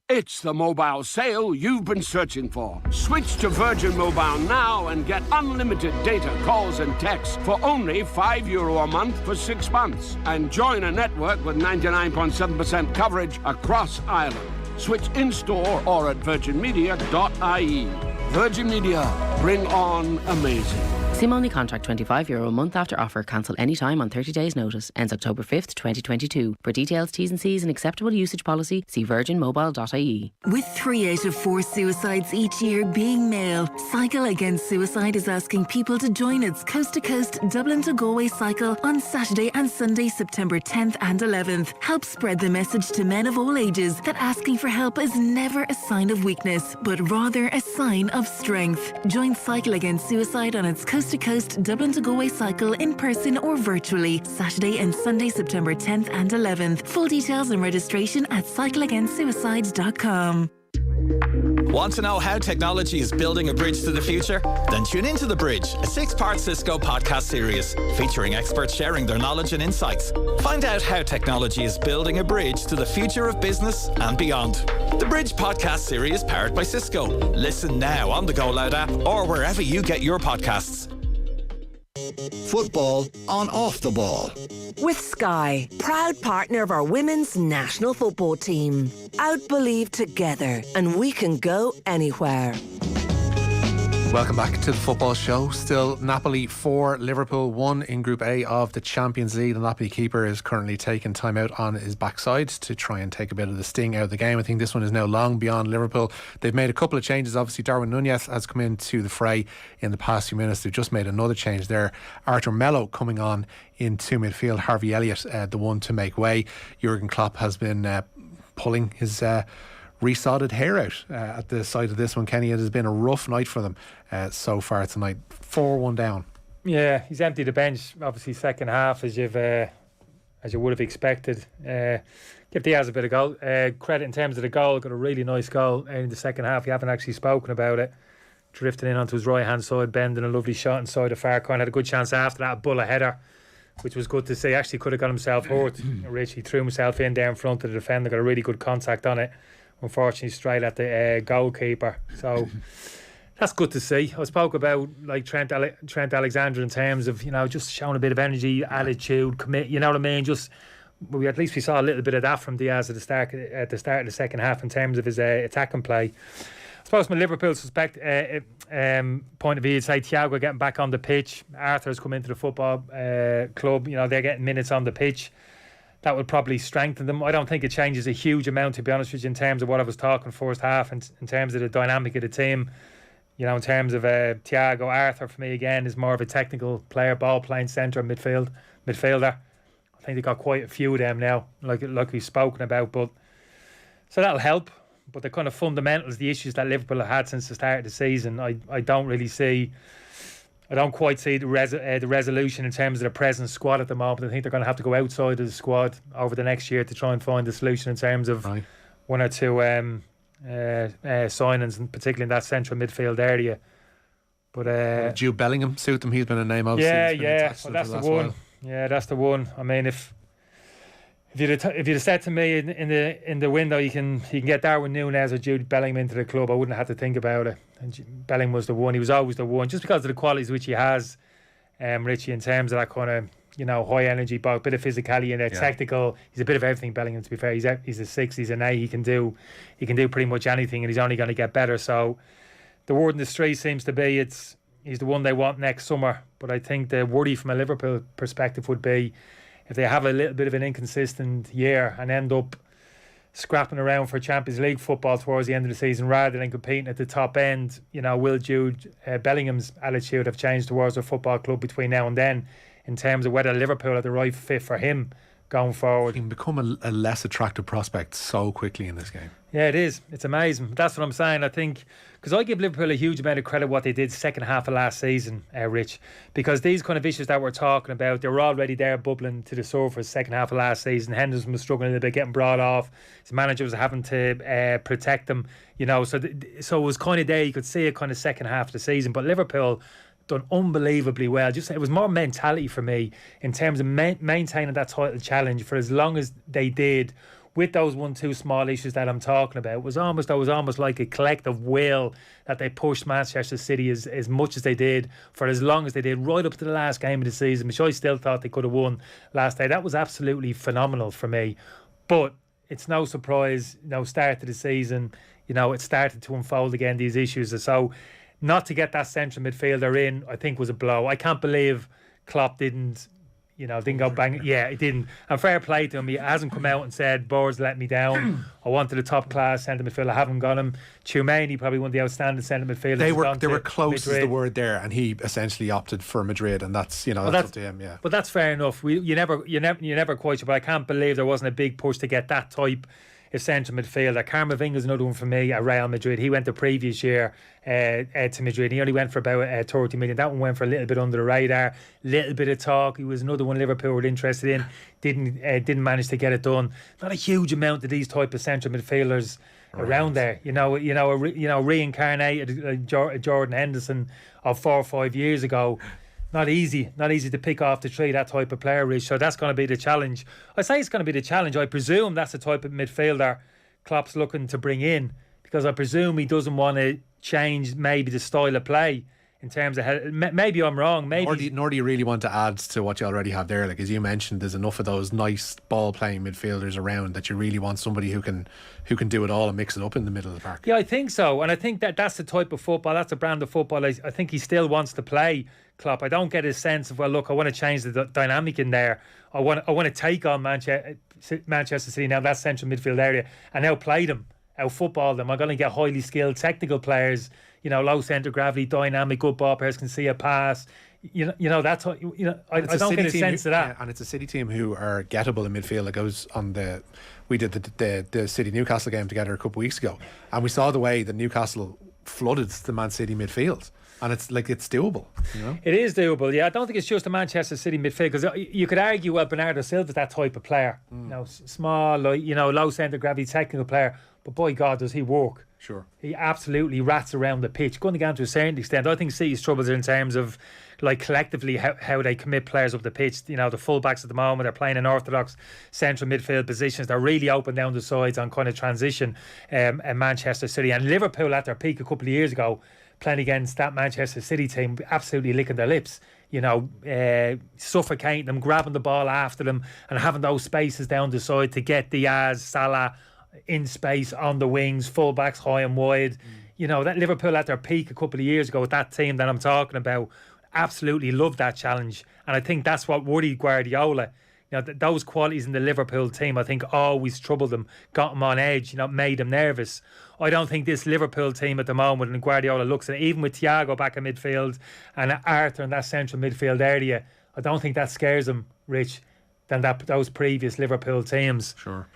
Speaker 12: It's the mobile sale you've been searching for. Switch to Virgin Mobile now and get unlimited data, calls and texts for only €5 a month for 6 months. And join a network with 99.7% coverage across Ireland. Switch in-store or at virginmedia.ie. Virgin Media, bring on amazing.
Speaker 13: SIM-only contract €25 a month after offer. Cancel anytime on 30 days notice. Ends October 5th, 2022. For details, T's and C's and acceptable usage policy, see virginmobile.ie.
Speaker 14: With 3 out of 4 suicides each year being male, Cycle Against Suicide is asking people to join its coast-to-coast Dublin to Galway cycle on Saturday and Sunday, September 10th and 11th. Help spread the message to men of all ages that asking for help is never a sign of weakness, but rather a sign of strength. Join Cycle Against Suicide on its coast-to-coast Dublin to Galway cycle in person or virtually, Saturday and Sunday, September 10th and 11th. Full details and registration at cycleagainstsuicides.com.
Speaker 15: Want to know how technology is building a bridge to the future? Then tune into The Bridge, a 6-part Cisco podcast series featuring experts sharing their knowledge and insights. Find out how technology is building a bridge to the future of business and beyond. The Bridge podcast series powered by Cisco. Listen now on the Go Loud app or wherever you get your podcasts.
Speaker 3: Football on Off the Ball.
Speaker 1: With Sky, proud partner of our women's national football team. Outbelieve together and we can go anywhere.
Speaker 5: Welcome back to the football show. Still Napoli 4, Liverpool 1 in Group A of the Champions League. The Napoli keeper is currently taking time out on his backside to try and take a bit of the sting out of the game. I think this one is now long beyond Liverpool. They've made a couple of changes. Obviously Darwin Núñez has come into the fray in the past few minutes. They've just made another change there. Arthur Melo coming on into midfield. Harvey Elliott the one to make way. Jurgen Klopp has been pulling his resodded hair out at the side of this one. Kenny, it has been a rough night for them so far tonight. 4-1 down.
Speaker 6: Yeah, he's emptied the bench. Obviously, second half as you would have expected. Give Diaz a bit of goal credit in terms of the goal. Got a really nice goal in the second half. You haven't actually spoken about it. Drifting in onto his right hand side, bending a lovely shot inside the far corner. Had a good chance after that, a bullet header, which was good to see. Actually could have got himself hurt. Richie threw himself in there in front of the defender. Got a really good contact on it. Unfortunately, straight at the goalkeeper. So that's good to see. I spoke about like Trent Alexander in terms of, you know, just showing a bit of energy, attitude, commit. You know what I mean? Just at least we saw a little bit of that from Diaz at the start of the second half in terms of his attacking play. I suppose from a Liverpool point of view, you'd say Thiago getting back on the pitch. Arthur's come into the football club. You know, they're getting minutes on the pitch. That would probably strengthen them. I don't think it changes a huge amount, to be honest with you, in terms of what I was talking first half, and in terms of the dynamic of the team. You know, in terms of Thiago, Arthur for me again is more of a technical player, ball playing centre midfielder. I think they got quite a few of them now, like we've spoken about. But so that'll help. But the kind of fundamentals, the issues that Liverpool have had since the start of the season, I don't really see. I don't quite see the resolution in terms of the present squad at the moment. I think they're going to have to go outside of the squad over the next year to try and find a solution in terms of one or two signings, and particularly in that central midfield area. But
Speaker 5: Jude Bellingham suit them. He's been a name obviously.
Speaker 6: Well, that's the one. Yeah, that's the one. I mean, if you'd have said to me in the window you can get Darwin Núñez or Jude Bellingham into the club, I wouldn't have to think about it. And Bellingham was the one. He was always the one, just because of the qualities which he has, Richie, in terms of that kind of, you know, high energy, but a bit of physicality and technical. He's a bit of everything, Bellingham, to be fair. He's a 6, he's an 8. He can do pretty much anything, and he's only going to get better. So the word in the street seems to be he's the one they want next summer. But I think the worry from a Liverpool perspective would be if they have a little bit of an inconsistent year and end up scrapping around for Champions League football towards the end of the season rather than competing at the top end. You know, will Jude Bellingham's attitude have changed towards the football club between now and then, in terms of whether Liverpool are the right fit for him going forward?
Speaker 5: He can become a less attractive prospect so quickly in this game.
Speaker 6: Yeah, it is. It's amazing. That's what I'm saying. I think, because I give Liverpool a huge amount of credit what they did second half of last season, Rich, because these kind of issues that we're talking about, they were already there bubbling to the surface second half of last season. Henderson was struggling a little bit, getting brought off. His manager was having to protect them, you know. So it was kind of there. You could see it kind of second half of the season. But Liverpool done unbelievably well. Just it was more mentality for me in terms of maintaining that title challenge for as long as they did, with those 1-2 small issues that I'm talking about. It was almost like a collective will that they pushed Manchester City as much as they did for as long as they did, right up to the last game of the season, which I still thought they could have won last day. That was absolutely phenomenal for me. But it's no surprise, you know, start of the season, you know, it started to unfold again, these issues. So not to get that central midfielder in, I think, was a blow. I can't believe Klopp didn't go bang. Yeah, he didn't. And fair play to him. He hasn't come out and said, Board's let me down. I wanted a top class centre midfielder. I haven't got him. Tumaini, probably one of the outstanding centre midfielders.
Speaker 5: They were close is the word there, and he essentially opted for Madrid, and that's that's up to him. Yeah, but
Speaker 6: that's fair enough. You're never quite sure. But I can't believe there wasn't a big push to get that type of central midfielder. Camavinga's another one for me at Real Madrid. He went the previous year to Madrid. He only went for about 30 million. That one went for a little bit under the radar. Little bit of talk. He was another one Liverpool were interested in. Didn't manage to get it done. Not a huge amount of these type of central midfielders around there. Reincarnated Jordan Henderson of 4 or 5 years ago. Not easy to pick off the tree, that type of player, Rich. So that's going to be the challenge. I say it's going to be the challenge. I presume that's the type of midfielder Klopp's looking to bring in, because I presume he doesn't want to change maybe the style of play in terms of how, maybe I'm wrong. Maybe
Speaker 5: nor do you really want to add to what you already have there. Like, as you mentioned, there's enough of those nice ball playing midfielders around that you really want somebody who can do it all and mix it up in the middle of the park.
Speaker 6: Yeah, I think so, and I think that's the type of football, that's the brand of football I think he still wants to play, Klopp. I don't get a sense of, well, look, I want to change the dynamic in there. I want to take on Manchester City now, that central midfield area, and now play them, out football them. I'm going to get highly skilled technical players, low centre gravity, dynamic, good ball players, can see a pass. I don't get a sense of that.
Speaker 5: Yeah, and it's a City team who are gettable in midfield. Like, I was on we did the City Newcastle game together a couple of weeks ago, and we saw the way that Newcastle flooded the Man City midfield. And it's doable,
Speaker 6: It is doable, yeah. I don't think it's just a Manchester City midfield, because you could argue, well, Bernardo Silva's that type of player. Small, low centre gravity, technical player. But by God, does he work?
Speaker 5: Sure.
Speaker 6: He absolutely rats around the pitch. Going down to a certain extent, I think City's troubles are in terms of, like, collectively how they commit players up the pitch. The full-backs at the moment are playing in orthodox central midfield positions. They're really open down the sides on kind of transition. And Manchester City and Liverpool at their peak a couple of years ago, playing against that Manchester City team, absolutely licking their lips, suffocating them, grabbing the ball after them, and having those spaces down the side to get Diaz, Salah in space on the wings, full-backs high and wide. That Liverpool at their peak a couple of years ago with that team that I'm talking about, absolutely loved that challenge. And I think that's what worried Guardiola. Those qualities in the Liverpool team, I think, always troubled them, got them on edge, made them nervous. I don't think this Liverpool team at the moment, and Guardiola looks at it, even with Thiago back in midfield and Arthur in that central midfield area, I don't think that scares him, Rich, than those previous Liverpool teams.
Speaker 5: Sure.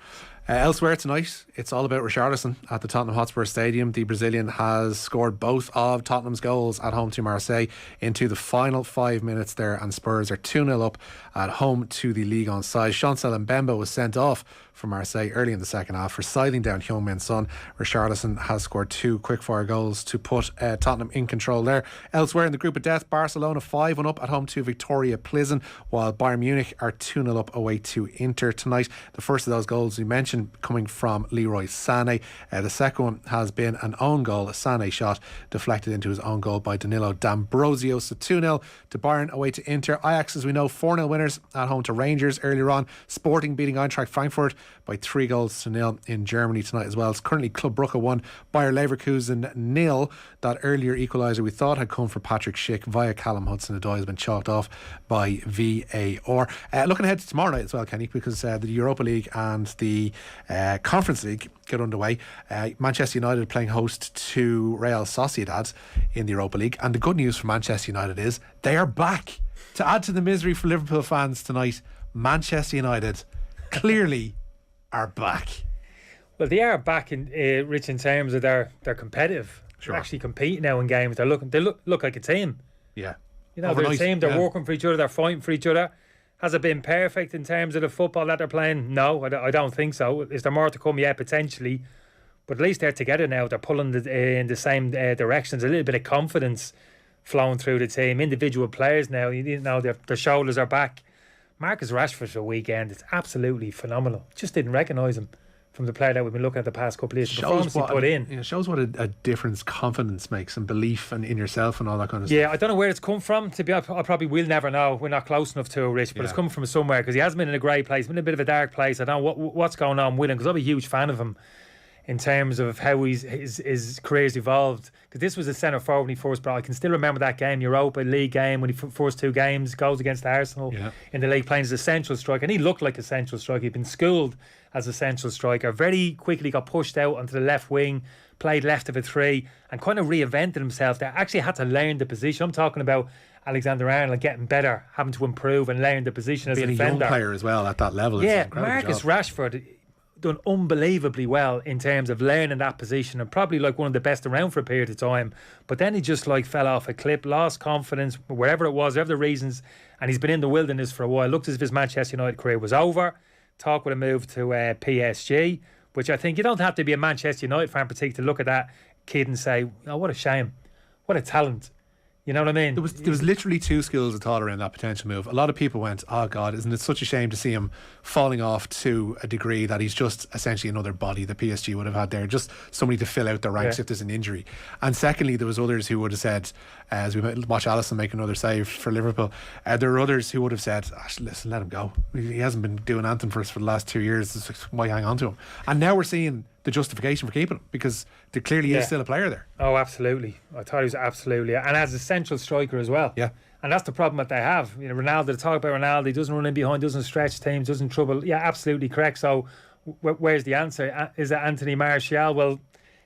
Speaker 5: Elsewhere tonight, it's all about Richarlison at the Tottenham Hotspur Stadium. The Brazilian has scored both of Tottenham's goals at home to Marseille into the final 5 minutes there, and Spurs are 2-0 up at home to the league on side. Chancel Mbemba was sent off for Marseille early in the second half for sidling down Heung-min Son. Richarlison has scored 2 quick-fire goals to put Tottenham in control there. Elsewhere in the group of death, Barcelona 5-1 up at home to Victoria Plizen, while Bayern Munich are 2-0 up away to Inter tonight. The first of those goals we mentioned coming from Leroy Sané. The second one has been an own goal, a Sané shot deflected into his own goal by Danilo D'Ambrosio. So 2-0 to Bayern away to Inter. Ajax, as we know, 4-0 winners at home to Rangers earlier on. Sporting beating Eintracht Frankfurt by 3-0 in Germany tonight as well. It's currently Club Brugge 1, Bayer Leverkusen 0. That earlier equaliser we thought had come for Patrick Schick via Callum Hudson-Odoi has been chalked off by VAR. Looking ahead to tomorrow night as well, Kenny, because the Europa League and the Conference League get underway. Manchester United playing host to Real Sociedad in the Europa League, and the good news for Manchester United is they are back. To add to the misery for Liverpool fans tonight, Manchester United clearly are back.
Speaker 6: Well, they are back in Rich, in terms of they're competitive. Sure. They're actually competing now in games. They look like a team.
Speaker 5: Yeah.
Speaker 6: You know, they're a team. They're working for each other. They're fighting for each other. Has it been perfect in terms of the football that they're playing? No, I don't think so. Is there more to come? Yeah, potentially. But at least they're together now. They're pulling in the same directions. A little bit of confidence flowing through the team. Individual players now, you know, their shoulders are back. Marcus Rashford for a weekend, it's absolutely phenomenal. Just didn't recognise him from the player that we've been looking at the past couple of years. The performance he put in.
Speaker 5: It shows what a difference confidence makes and belief in yourself and all that kind of stuff.
Speaker 6: Yeah, I don't know where it's come from. To be honest, I probably will never know. We're not close enough to it, Rich, but it's come from somewhere, because he hasn't been in a great place, been in a bit of a dark place. I don't know what's going on with him, because I'm a huge fan of him in terms of how his career's evolved. Because this was a centre forward when he first brought. I can still remember that game, Europa League game, when he first 2 games, goals against Arsenal in the league, playing as a central striker, and he looked like a central striker. He'd been schooled as a central striker. Very quickly got pushed out onto the left wing, played left of a 3, and kind of reinvented himself there. Actually had to learn the position. I'm talking about Alexander-Arnold getting better, having to improve and learn the position as a defender.
Speaker 5: Being a young player as well at that level.
Speaker 6: Yeah, Marcus Rashford done unbelievably well in terms of learning that position, and probably like one of the best around for a period of time. But then he just fell off a cliff, lost confidence, wherever it was, whatever the reasons, and he's been in the wilderness for a while. Looked as if his Manchester United career was over. Talk with a move to PSG, which I think you don't have to be a Manchester United fan particularly to look at that kid and say, oh, what a shame, what a talent. You know what I mean?
Speaker 5: There was literally 2 schools of thought around that potential move. A lot of people went, oh God, isn't it such a shame to see him falling off to a degree that he's just essentially another body the PSG would have had there, just somebody to fill out their ranks if there's an injury. And secondly, there was others who would have said, as we watch Alisson make another save for Liverpool, there were others who would have said, listen, let him go. He hasn't been doing anything for us for the last 2 years. Why hang on to him? And now we're seeing the justification for keeping him, because there clearly is still a player there.
Speaker 6: Oh, absolutely. I thought he was absolutely, and as a central striker as well.
Speaker 5: Yeah.
Speaker 6: And that's the problem that they have. You know, Ronaldo, they talk about Ronaldo, he doesn't run in behind, doesn't stretch teams, doesn't trouble. Yeah, absolutely correct. So where's the answer? Is it Anthony Martial? Well,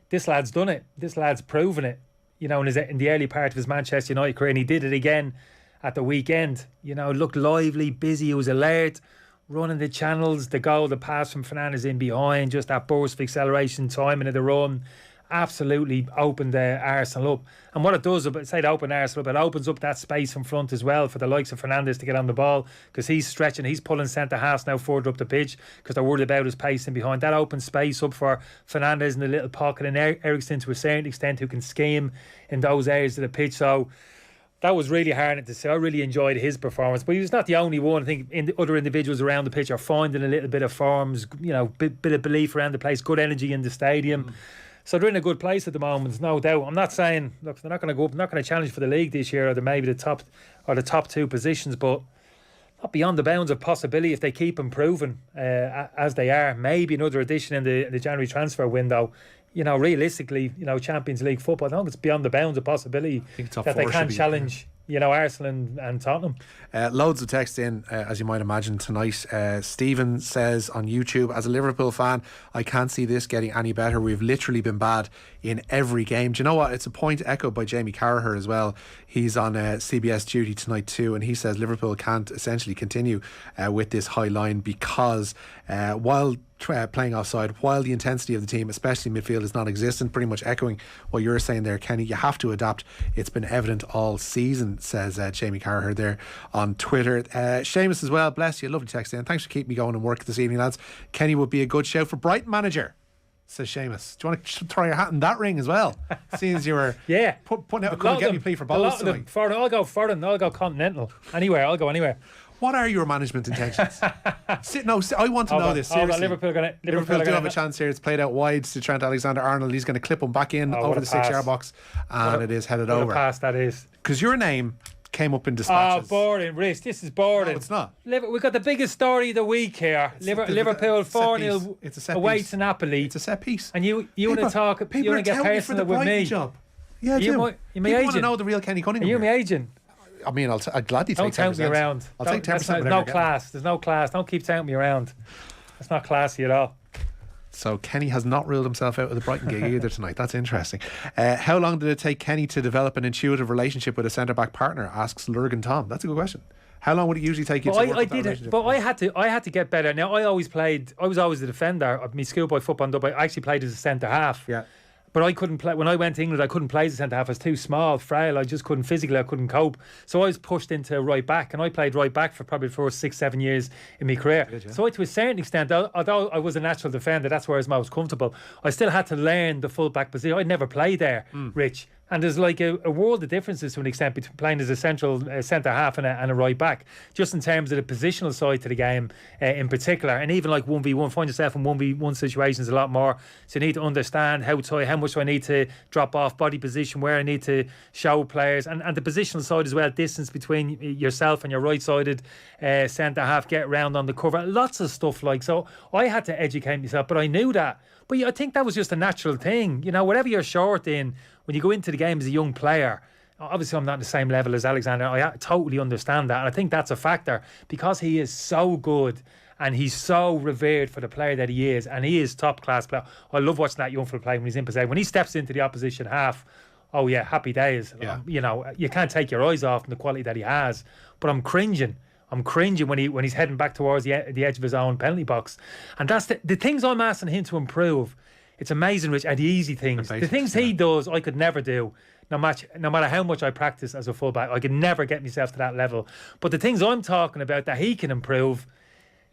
Speaker 6: this lad's done it. This lad's proven it. You know, in the early part of his Manchester United career, and he did it again at the weekend. You know, looked lively, busy, he was alert, running the channels, the goal, the pass from Fernandes in behind, just that burst of acceleration, timing of the run, absolutely opened Arsenal up. And what it does, say to open Arsenal up, it opens up that space in front as well for the likes of Fernandes to get on the ball, because he's stretching, he's pulling centre halves now further up the pitch because they're worried about his pace in behind. That opens space up for Fernandes in the little pocket, and Eriksen to a certain extent who can scheme in those areas of the pitch. So that was really hard to see. I really enjoyed his performance, but he was not the only one. I think other individuals around the pitch are finding a little bit of forms, you know, bit of belief around the place, good energy in the stadium. So they're in a good place at the moment, no doubt. I'm not saying, look, they're not going to go up, not going to challenge for the league this year, or maybe the top 2 positions, but not beyond the bounds of possibility if they keep improving as they are. Maybe another addition in the January transfer window. You know, realistically, you know, Champions League football, I don't think it's beyond the bounds of possibility that they can challenge, you know, Arsenal and Tottenham.
Speaker 5: Loads of text in, as you might imagine, tonight. Stephen says on YouTube, as a Liverpool fan, I can't see this getting any better. We've literally been bad in every game. Do you know what? It's a point echoed by Jamie Carragher as well. He's on CBS duty tonight too, and he says Liverpool can't essentially continue with this high line because while playing offside, while the intensity of the team, especially midfield, is non-existent. Pretty much echoing what you're saying there, Kenny. You have to adapt. It's been evident all season, says Jamie Carraher there on Twitter. Seamus as well, bless you, lovely text in. Thanks for keeping me going and work this evening, lads. Kenny would be a good shout for Brighton manager, says Seamus. Do you want to throw your hat in that ring as well? Seeing as you were putting out a come and get me plea for balls tonight.
Speaker 6: I'll go foreign, I'll go continental. Anywhere, I'll go anywhere.
Speaker 5: What are your management intentions? I want to know this, seriously.
Speaker 6: Liverpool
Speaker 5: do have a chance here. It's played out wide to Trent Alexander-Arnold. He's going to clip him back in over the 6-yard box, and it is headed over.
Speaker 6: What a pass that is.
Speaker 5: Because your name came up in dispatches.
Speaker 6: Oh, boring, Rich. This is boring.
Speaker 5: No, it's not.
Speaker 6: We've got the biggest story of the week here. Liverpool 4-0 away to Napoli.
Speaker 5: It's a set piece.
Speaker 6: And you want to talk, you want to get personal with me.
Speaker 5: Job. Yeah, I do.
Speaker 6: You're my agent.
Speaker 5: Want to know the real Kenny Cunningham.
Speaker 6: Are you my agent?
Speaker 5: I mean, I'd gladly take 10%.
Speaker 6: Don't count me around.
Speaker 5: I'll take 10%.
Speaker 6: There's no class. There's no class. Don't keep counting me around. That's not classy at all.
Speaker 5: So Kenny has not ruled himself out of the Brighton gig either tonight. That's interesting. How long did it take Kenny to develop an intuitive relationship with a centre-back partner? Asks Lurgan Tom. That's a good question. How long would it usually take you to work with that relationship?
Speaker 6: But I had to get better. Now, I was always a defender. Of my schoolboy football and I actually played as a centre-half.
Speaker 5: Yeah.
Speaker 6: But I couldn't play. When I went to England, I couldn't play as a centre-half. I was too small, frail. I just couldn't physically. I couldn't cope. So I was pushed into right back, and I played right back for probably the first 6-7 years in my career. Good, yeah. So to a certain extent, although I was a natural defender, that's where I was most comfortable. I still had to learn the full-back position. I'd never played there, Rich. And there's like a world of differences to an extent between playing as a central centre-half and a right back, just in terms of the positional side to the game in particular. And even like 1v1, find yourself in 1v1 situations a lot more. So you need to understand how much do I need to drop off body position, where I need to show players. And the positional side as well, distance between yourself and your right-sided centre-half, get round on the cover. Lots of stuff like. So I had to educate myself, but I knew that. But I think that was just a natural thing. You know, whatever you're short in, when you go into the game as a young player, obviously I'm not at the same level as Alexander. I totally understand that. And I think that's a factor because he is so good and he's so revered for the player that he is. And he is top class player. I love watching that young fella play when he's in possession. When he steps into the opposition half, oh yeah, happy days.
Speaker 5: Yeah.
Speaker 6: You know, you can't take your eyes off from the quality that he has. But I'm cringing when he's heading back towards the edge of his own penalty box. And that's the things I'm asking him to improve. It's amazing, Rich, and the easy things. The things he does, I could never do. No matter how much I practice as a fullback, I could never get myself to that level. But the things I'm talking about that he can improve,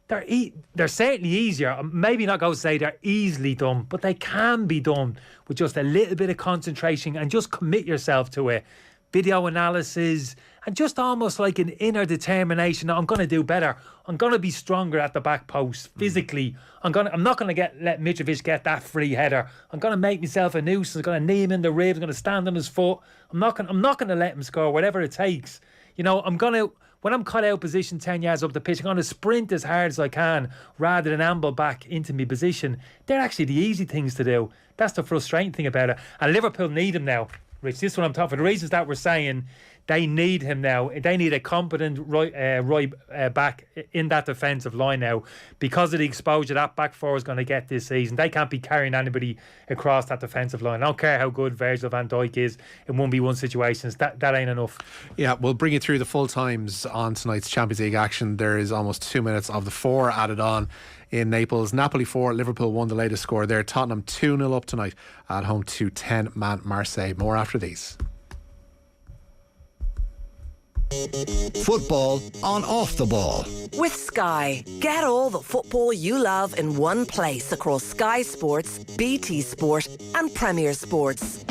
Speaker 6: they're certainly easier. Maybe not go to say they're easily done, but they can be done with just a little bit of concentration and just commit yourself to it. Video analysis and just almost like an inner determination. I'm going to do better. I'm going to be stronger at the back post physically. I'm not going to let Mitrovic get that free header. I'm going to make myself a nuisance. I'm going to knee him in the ribs. I'm going to stand on his foot. I'm not going to let him score, whatever it takes. You know, when I'm cut out position 10 yards up the pitch, I'm going to sprint as hard as I can rather than amble back into my position. They're actually the easy things to do. That's the frustrating thing about it. And Liverpool need him now, Rich. This is what I'm talking for. The reasons that we're saying, they need him now. They need a competent right back in that defensive line now because of the exposure that back four is going to get this season. They can't be carrying anybody across that defensive line. I don't care how good Virgil van Dijk is in 1v1 situations. That ain't enough.
Speaker 5: Yeah, we'll bring you through the full times on tonight's Champions League action. There is almost 2 minutes of the 4 added on in Naples. Napoli 4, Liverpool 1, the latest score there. Tottenham 2-0 up tonight at home to 10-man Marseille. More after these.
Speaker 3: Football on Off the Ball.
Speaker 1: With Sky, get all the football you love in one place across Sky Sports, BT Sport and Premier Sports.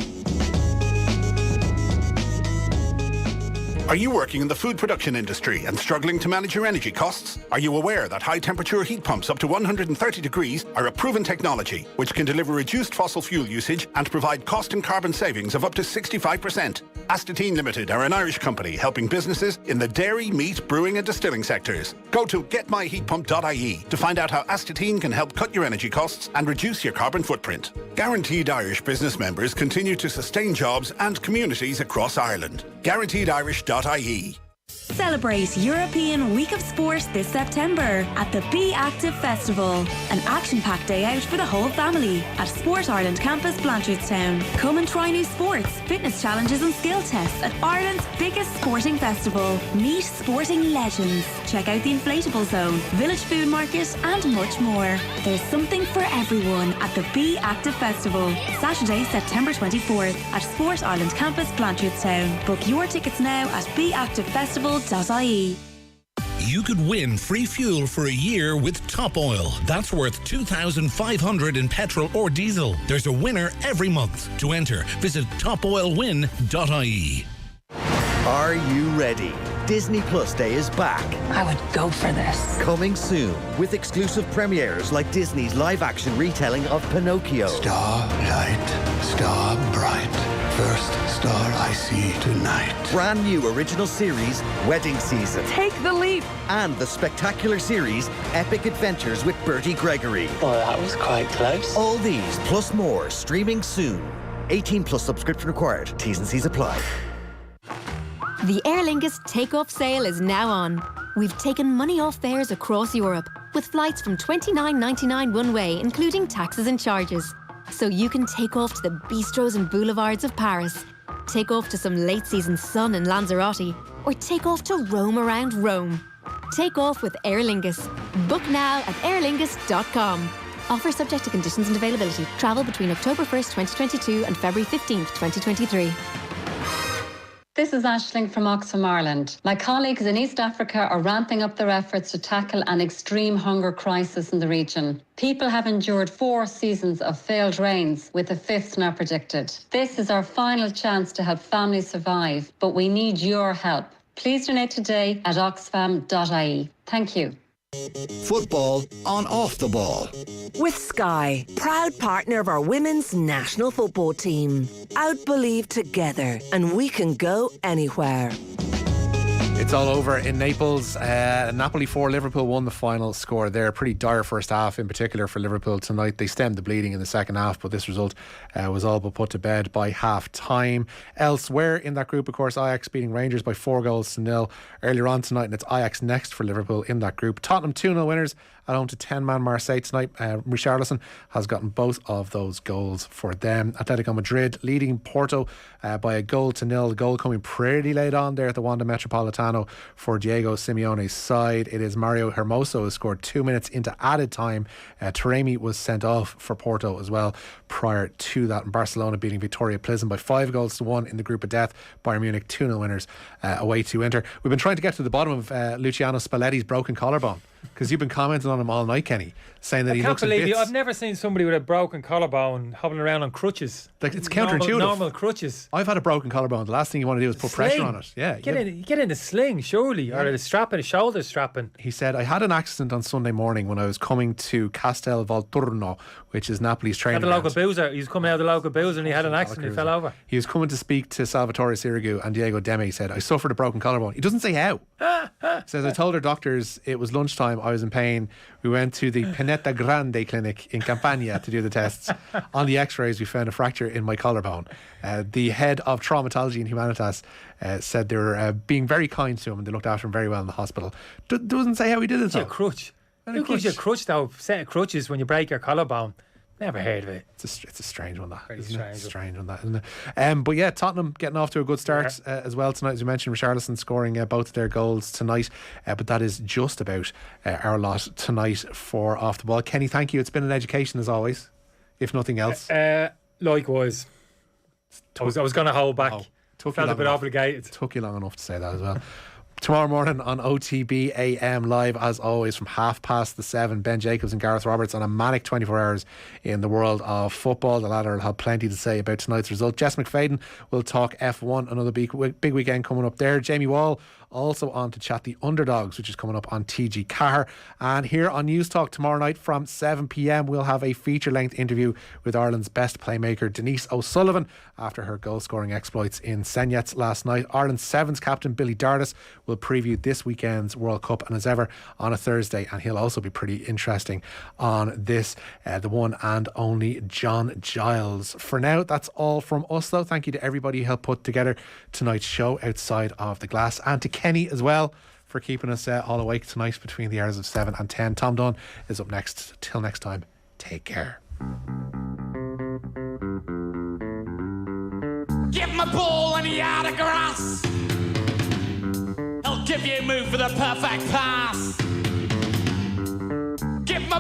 Speaker 16: Are you working in the food production industry and struggling to manage your energy costs? Are you aware that high temperature heat pumps up to 130 degrees are a proven technology which can deliver reduced fossil fuel usage and provide cost and carbon savings of up to 65%? Astatine Limited are an Irish company helping businesses in the dairy, meat, brewing and distilling sectors. Go to getmyheatpump.ie to find out how Astatine can help cut your energy costs and reduce your carbon footprint. Guaranteed Irish business members continue to sustain jobs and communities across Ireland. GuaranteedIrish.ie.
Speaker 11: Celebrate European Week of Sport this September at the Be Active Festival. An action-packed day out for the whole family at Sport Ireland Campus, Blanchardstown. Come and try new sports, fitness challenges and skill tests at Ireland's biggest sporting festival. Meet sporting legends. Check out the Inflatable Zone, Village Food Market and much more. There's something for everyone at the Be Active Festival. Saturday, September 24th at Sport Ireland Campus, Blanchardstown. Book your tickets now at beactivefestival.ie.
Speaker 17: You could win free fuel for a year with Top Oil. That's worth $2,500 in petrol or diesel. There's a winner every month. To enter, visit topoilwin.ie.
Speaker 18: Are you ready? Disney Plus Day is back.
Speaker 19: I would go for this.
Speaker 18: Coming soon with exclusive premieres like Disney's live-action retelling of Pinocchio.
Speaker 3: Starlight, star bright, first star I see tonight.
Speaker 18: Brand new original series, Wedding Season.
Speaker 19: Take the leap.
Speaker 18: And the spectacular series, Epic Adventures with Bertie Gregory.
Speaker 2: Oh, that was quite close.
Speaker 18: All these, plus more, streaming soon. 18 plus subscription required. T's and C's apply.
Speaker 20: The Aer Lingus Take-Off sale is now on. We've taken money off fares across Europe, with flights from $29.99 one way, including taxes and charges. So you can take off to the bistros and boulevards of Paris, take off to some late-season sun in Lanzarote, or take off to roam around Rome. Take off with Aer Lingus. Book now at aerlingus.com. Offer subject to conditions and availability. Travel between October 1st, 2022 and February 15th, 2023.
Speaker 21: This is Aisling from Oxfam, Ireland. My colleagues in East Africa are ramping up their efforts to tackle an extreme hunger crisis in the region. People have endured 4 seasons of failed rains, with a 5th now predicted. This is our final chance to help families survive, but we need your help. Please donate today at oxfam.ie. Thank you.
Speaker 3: Football on Off the Ball.
Speaker 1: With Sky, proud partner of our women's national football team. Out believe together, and we can go anywhere.
Speaker 5: It's all over in Naples. Napoli 4, Liverpool 1, the final score there. Pretty dire first half, in particular for Liverpool tonight. They stemmed the bleeding in the second half, but this result was all but put to bed by half time. Elsewhere in that group, of course, Ajax beating Rangers by 4-0 earlier on tonight, and it's Ajax next for Liverpool in that group. Tottenham 2-0 winners at home to 10-man Marseille tonight. Richarlison has gotten both of those goals for them. Atletico Madrid leading Porto by 1-0. The goal coming pretty late on there at the Wanda Metropolitano for Diego Simeone's side. It is Mario Hermoso who scored 2 minutes into added time. Taremi was sent off for Porto as well prior to that. And Barcelona beating Victoria Plzen by 5-1 in the group of death. Bayern Munich 2-0 winners away to Inter. We've been trying to get to the bottom of Luciano Spalletti's broken collarbone, because you've been commenting on him all night, Kenny, saying that he looks a bit... I can't believe you.
Speaker 6: I've never seen somebody with a broken collarbone hobbling around on crutches.
Speaker 5: Like, it's counterintuitive.
Speaker 6: Normal crutches.
Speaker 5: I've had a broken collarbone. The last thing you want to do is put pressure on it. Yeah,
Speaker 6: get in a sling, surely, or a strap, a shoulder strapping.
Speaker 5: He said, I had an accident on Sunday morning when I was coming to Castel Volturno, which is Napoli's training
Speaker 6: ground. The local boozer. He was coming out of the local boozer and he had an accident. He fell over.
Speaker 5: He was coming to speak to Salvatore Sirigu and Diego Demme. He said, I suffered a broken collarbone. He doesn't say how. Says, I told our doctors it was lunchtime, I was in pain. We went to the Pineta Grande clinic in Campania to do the tests. On the x-rays we found a fracture in my collarbone. The head of traumatology in Humanitas said they were being very kind to him and they looked after him very well in the hospital. Doesn't say how he did it though.
Speaker 6: A crutch. Who gives you a crutch though? Set of crutches when you break your collarbone. Never heard of it.
Speaker 5: It's a strange one, that.
Speaker 6: Very
Speaker 5: strange one, that, isn't it? But yeah, Tottenham getting off to a good start as well tonight. As we mentioned, Richarlison scoring both of their goals tonight. But that is just about our lot tonight for Off the Ball. Kenny, thank you. It's been an education as always, if nothing else.
Speaker 6: Likewise. I was going to hold back. Felt a bit obligated.
Speaker 5: Took you long enough to say that as well. Tomorrow morning on OTB AM live as always from 7:30. Ben Jacobs and Gareth Roberts on a manic 24 hours in the world of football. The latter will have plenty to say about tonight's result. Jess McFadden will talk F1, another big weekend coming up there. Jamie Wall also on to chat the Underdogs, which is coming up on TG Car. And here on News Talk tomorrow night from 7 p.m, we'll have a feature-length interview with Ireland's best playmaker Denise O'Sullivan after her goal-scoring exploits in Senet's last night. Ireland's Sevens captain Billy Dardis will preview this weekend's World Cup, and as ever on a Thursday, and he'll also be pretty interesting on this, the one and only John Giles. For now, that's all from us though. Thank you to everybody who helped put together tonight's show outside of the glass, and to Kenny as well for keeping us all awake tonight between the hours of 7 and 10. Tom Dunn is up next. Till next time, take care.
Speaker 4: Give him a ball and a yard of grass. He'll give you a move for the perfect pass.